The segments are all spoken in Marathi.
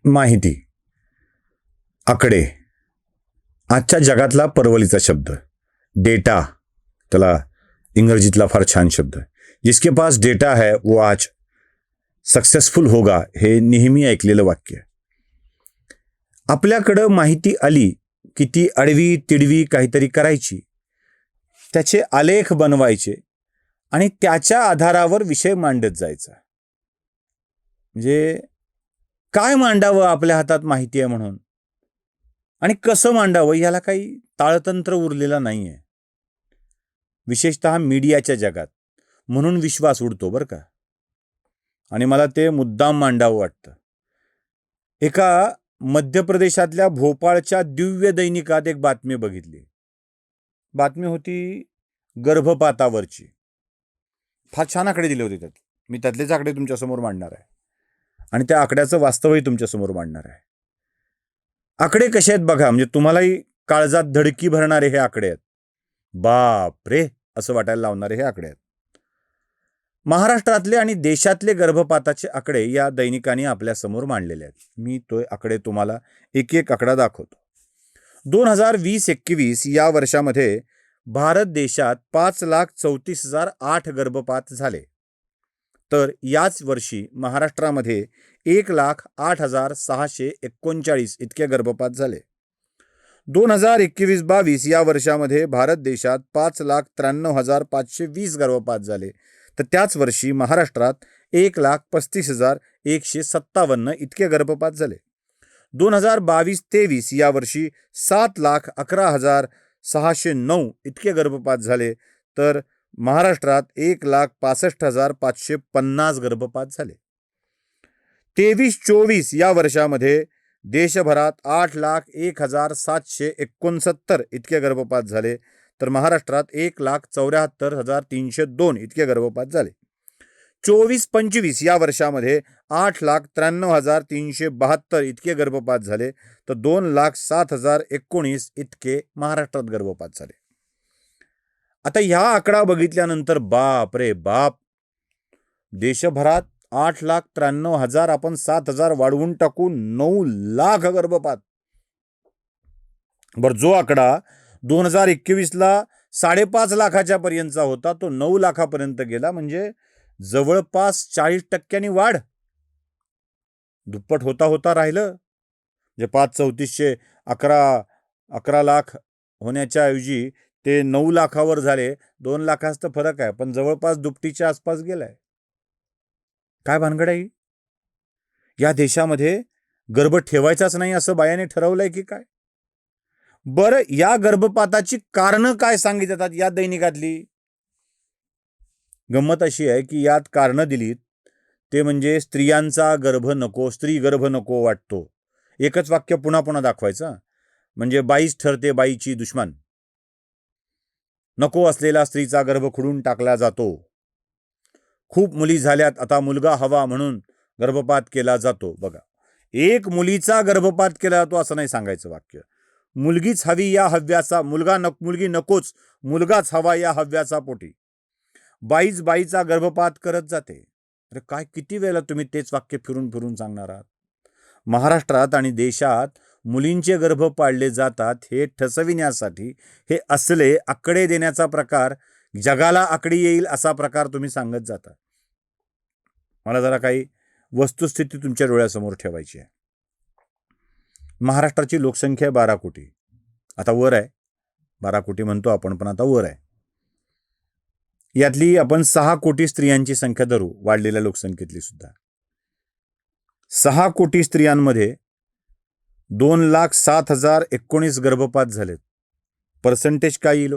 माहिती, आकडे, आजच्या जगातला परवलीचा शब्द. डेटा, त्याला इंग्रजीतला फार छान शब्द. जिसके पास डेटा है वो आज सक्सेसफुल होगा, हे नेहमी ऐकलेलं वाक्य. आपल्याकडं माहिती आली की ती अडवी तिडवी काहीतरी करायची, त्याचे आलेख बनवायचे आणि त्याच्या आधारावर विषय मांडत जायचा. म्हणजे काय मांडावं आपल्या हातात माहिती आहे म्हणून, आणि कसं मांडावं याला काही ताळतंत्र उरलेला नाहीये, विशेषतः मीडियाच्या जगात. म्हणून विश्वास उडतो बरं का. आणि मला ते मुद्दाम मांडावं वाटतं. एका मध्य प्रदेशातल्या भोपाळच्या दिव्य दैनिकात एक बातमी बघितली. बातमी होती गर्भपातावरची. फार छान आकडे दिले होते त्यात. मी त्यातलेच आकडे तुमच्यासमोर मांडणार आहे आणि त्या आकड्याचं वास्तवही तुमच्यासमोर मांडणार आहे. आकडे कसे आहेत बघा, म्हणजे तुम्हालाही काळजात धडकी भरणारे हे आकडे आहेत. बाप रे असं वाटायला लावणारे हे आकडे आहेत. महाराष्ट्रातले आणि देशातले गर्भपाताचे आकडे या दैनिकाने आपल्या समोर मांडलेले आहेत. मी तो आकडे तुम्हाला एक एक आकडा दाखवतो. 2020-21 या वर्षामध्ये भारत देशात 5,34,008 गर्भपात झाले. तर याच वर्षी महाराष्ट्रामध्ये 1,08,639 इतके गर्भपात झाले. 2021-22 या वर्षामध्ये भारत देशात 5,93,520 गर्भपात झाले. तर त्याच वर्षी महाराष्ट्रात 1,35,157 इतके गर्भपात झाले. 2022-23 या वर्षी 7,11,609 इतके गर्भपात झाले. तर महाराष्ट्रात 1,65,550 गर्भपात झाले. 23-24 या वर्षामध्ये देशभरात 8,01,769 इतके गर्भपात झाले. तर महाराष्ट्रात 1,74,302 इतके गर्भपात झाले. 24-25 या वर्षामध्ये 8,93,372 इतके गर्भपात झाले. तर 2,07,019 इतके महाराष्ट्रात गर्भपात झाले. आता ह्या आकडा बघितल्यानंतर बाप रे बाप, देशभरात 8,93,000 आपण 7,000 वाढवून टाकून 9,00,000 गर्भपात. बरं, जो आकडा 2021ला 5.5 लाखाच्या पर्यंतचा होता तो 9 लाखापर्यंत गेला. म्हणजे जवळपास 40% वाढ. दुप्पट होता होता राहिलं. म्हणजे 5,34,000 11 लाख होण्याच्या ऐवजी ते 9 लाखावर झाले. 2 लाखाचा फरक आहे, पण जवळपास दुपटीच्या आसपास गेलाय. काय भानगड आहे? या देशामध्ये गर्भ ठेवायचाच नाही असं बायाने ठरवलंय की काय? बरं, या गर्भपाताची कारणं काय सांगिततात या दैनिकातली? गंमत अशी आहे की यात कारणं दिलीत ते म्हणजे स्त्रियांचा गर्भ नको, स्त्री गर्भ नको वाटतो. एकच वाक्य पुन्हा पुन्हा दाखवायचं. म्हणजे बाईच ठरते बाईची दुश्मन. नको असलेला स्त्रीचा गर्भ खुडून टाकला जातो. खूप मुली झाल्यात, आता मुलगा हवा म्हणून गर्भपात केला जातो. बघा, एक मुलीचा गर्भपात केला जातो असं नाही सांगायचं वाक्य. मुलगीच हवी या हव्याचा, मुलगी नकोच, मुलगाच हवा या हव्याचा पोटी. बाईचा गर्भपात करत जाते. अरे काय, किती वेळेला तुम्ही तेच वाक्य फिरून फिरून सांगणार आहात? महाराष्ट्रात आणि देशात मुलींचे गर्भ पाळले जातात हे ठसविण्यासाठी हे असले आकडे देण्याचा प्रकार, जगाला आकडी येईल असा प्रकार तुम्ही सांगत जाता. मला जरा काही वस्तुस्थिती तुमच्या डोळ्यासमोर ठेवायची आहे. महाराष्ट्राची लोकसंख्या 12 कोटी. आता वर आहे, 12 कोटी म्हणतो आपण, पण आता वर आहे. यातली आपण 6 कोटी स्त्रियांची संख्या धरू, वाढलेल्या लोकसंख्येतली सुद्धा. 6 कोटी स्त्रियांमध्ये 2,07,019 गर्भपात झालेत. पर्सेंटेज काय येईल?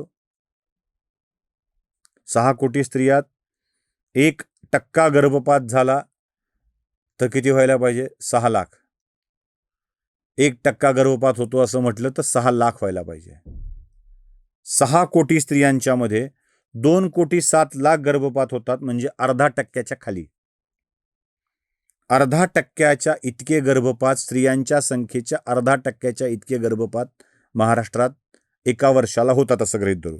6 कोटी स्त्रियात 1% गर्भपात झाला तर किती व्हायला पाहिजे? 6 लाख. 1% गर्भपात होतो असं म्हटलं तर 6 लाख व्हायला पाहिजे. 6 कोटी स्त्रियांच्या मध्ये 2,07,00,000 गर्भपात होतात, म्हणजे 0.5% खाली. 0.5% इतके गर्भपात, स्त्रियांच्या संख्येच्या 0.5% इतके गर्भपात महाराष्ट्रात एका वर्षाला होतात असं गृहीत धरू.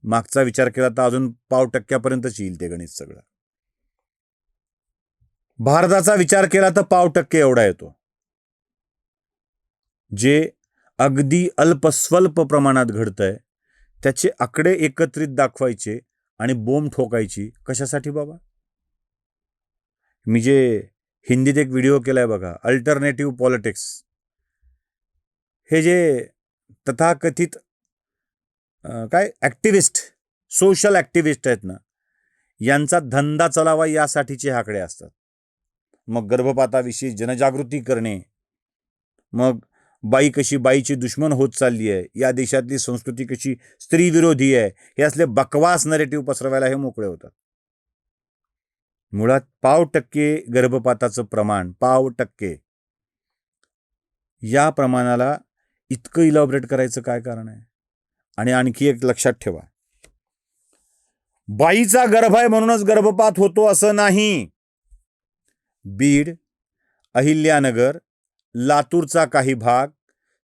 मागचा विचार केला तर अजून 0.5% येईल ते गणित सगळं. भारताचा विचार केला तर 0.5% एवढा येतो. जे अगदी अल्पस्वल्प प्रमाणात घडतंय त्याचे आकडे एकत्रित दाखवायचे आणि बोंब ठोकायची कशासाठी बाबा? मी जे हिंदीत एक व्हिडिओ केलाय बघा, अल्टरनेटिव्ह पॉलिटिक्स, हे जे तथाकथित काय ॲक्टिव्हिस्ट, सोशल ॲक्टिव्हिस्ट आहेत ना, यांचा धंदा चालावा यासाठीचे आकडे असतात. मग गर्भपाताविषयी जनजागृती करणे, मग बाई कशी बाईची दुश्मन होत चालली आहे, या देशातली संस्कृती कशी स्त्रीविरोधी आहे, हे असले बकवास नरेटिव्ह पसरवायला हे मोकळे होतात. मुळात 0.5% गर्भपाताचं प्रमाण, 0.5%, या प्रमाणाला इतकं इलॉबरेट करायचं काय कारण आहे? आणि आणखी एक लक्षात ठेवा, बाईचा गर्भ आहे म्हणूनच गर्भपात होतो असं नाही. बीड, अहिल्यानगर, लातूरचा काही भाग,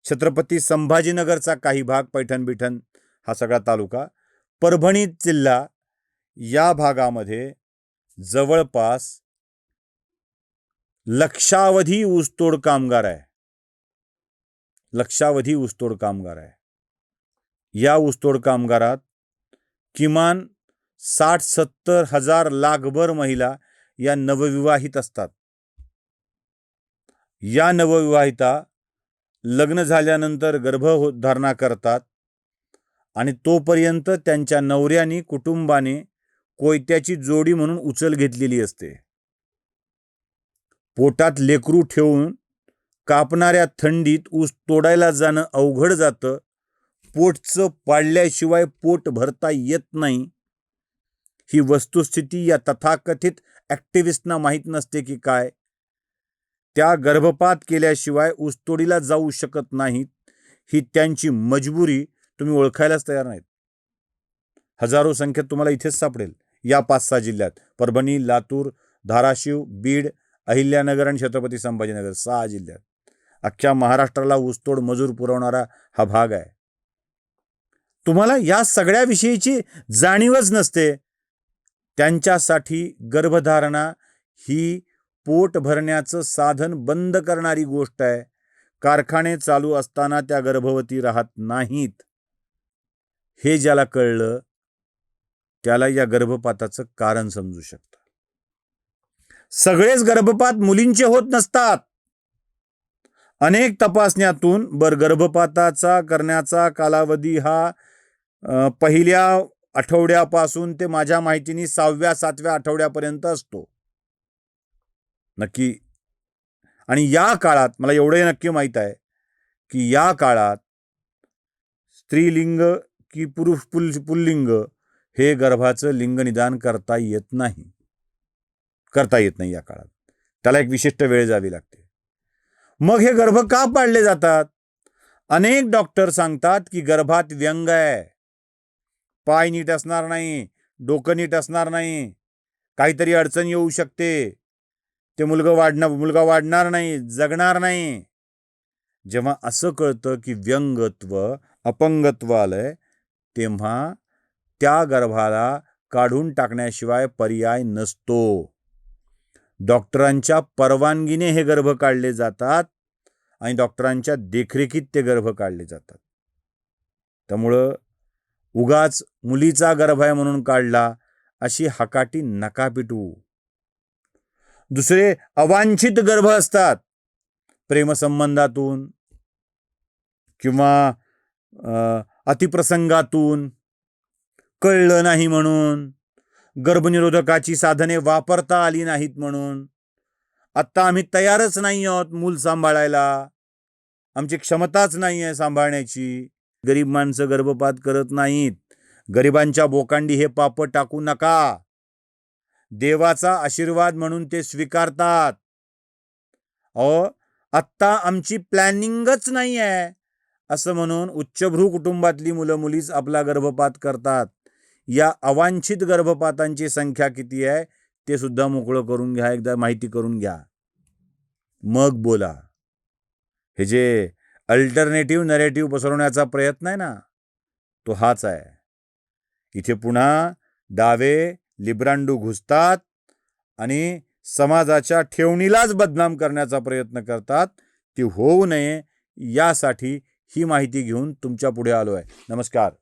छत्रपती संभाजीनगरचा काही भाग, पैठण बिठण हा सगळा तालुका, परभणी जिल्हा, या भागामध्ये जवळपास लक्षावधी ऊसतोड कामगार आहे. लक्षावधी ऊसतोड कामगार आहे. या ऊसतोड कामगारात किमान 60-70 हजार लाखभर महिला या नवविवाहित असतात. या नवविवाहिता लग्न झाल्यानंतर गर्भधारणा करतात आणि तोपर्यंत त्यांच्या नवऱ्याने, कुटुंबाने कोयत्याची जोडी म्हणून उचल घेतलेली असते. पोटात लेकरू ठेवून कापणाऱ्या थंडीत ऊस तोडायला जाणं अवघड जातं. पोटचं पाडल्याशिवाय पोट भरता येत नाही. ही वस्तुस्थिती या तथाकथित ॲक्टिव्हिस्टना माहीत नसते की काय? त्या गर्भपात केल्याशिवाय ऊसतोडीला जाऊ शकत नाहीत. ही त्यांची मजबुरी तुम्ही ओळखायलाच तयार नाहीत. हजारो संख्येत तुम्हाला इथेच सापडेल. या 5-6 जिल्ह्यात, परभणी, लातूर, धाराशिव, बीड, अहिल्यानगर आणि छत्रपती संभाजीनगर, 6 जिल्ह्यात. अख्ख्या महाराष्ट्राला ऊसतोड मजूर पुरवणारा हा भाग आहे. तुम्हाला या सगळ्या विषयीची जाणीवच नसते. त्यांच्यासाठी गर्भधारणा ही पोट भरण्याचं साधन बंद करणारी गोष्ट आहे. कारखाने चालू असताना त्या गर्भवती राहत नाहीत. हे ज्याला कळलं त्याला या गर्भपाताचं कारण समजू शकतं. सगळेच गर्भपात मुलींचे होत नसतात. अनेक तपासण्यातून गर्भपाताचा करण्याचा कालावधी हा पहिल्या आठवड्यापासून ते माझ्या माहितीने 6व्या-7व्या आठवड्यापर्यंत असतो. नक्की. आणि या काळात मला एवढे नक्की माहीत आहे की या काळात स्त्रीलिंग की पुल्लिंग हे गर्भाचं लिंग निदान करता येत नाही. करता येत नाही या काळात. त्याला एक विशिष्ट वेळ जावी लागते. मग हे गर्भ का पाडले जातात? अनेक डॉक्टर सांगतात की गर्भात व्यंग आहे, पाय नीट असणार नाही, डोकं नीट असणार नाही, काहीतरी अडचण येऊ शकते, ते मुलगा वाढणार नाही, जगणार नाही. जेव्हा असं कळतं की व्यंगत्व, अपंगत्व आलंय, तेव्हा त्या गर्भाला काढून टाकण्याशिवाय पर्याय नसतो. डॉक्टरांच्या परवानगीने हे गर्भ काढले जातात आणि डॉक्टरांच्या देखरेखीत ते गर्भ काढले जातात. त्यामुळं उगाच मुलीचा गर्भ आहे म्हणून काढला अशी हकाटी नका पिटू. दुसरे अवांछित गर्भ असतात. प्रेमसंबंधातून किंवा अतिप्रसंगातून, कळलं नाही म्हणून, गर्भनिरोधकाची साधने वापरता आली नाहीत म्हणून, आत्ता आम्ही तयारच नाही आहोत मूल सांभाळायला, आमची क्षमताच नाही आहे सांभाळण्याची. गरीब माणसं गर्भपात करत नाहीत. गरिबांच्या बोकांडी हे पाप टाकू नका. देवाचा आशीर्वाद म्हणून ते स्वीकारतात. आत्ता आमची प्लॅनिंगच नाही आहे असं म्हणून उच्चभ्रू कुटुंबातली मुलं मुलीच आपला गर्भपात करतात. या अवांछित गर्भपातांची संख्या किती आहे ते सुद्धा मोकळं करून घ्या, एकदा माहिती करून घ्या, मग बोला. हे जे अल्टरनेटिव्ह नरेटिव्ह पसरवण्याचा प्रयत्न आहे ना, तो हाच आहे. इथे पुन्हा डावे लिब्रांडू घुसतात आणि समाजाच्या ठेवणीलाच बदनाम करण्याचा प्रयत्न करतात. ती होऊ नये यासाठी ही माहिती घेऊन तुमच्या पुढे आलो आहे. नमस्कार.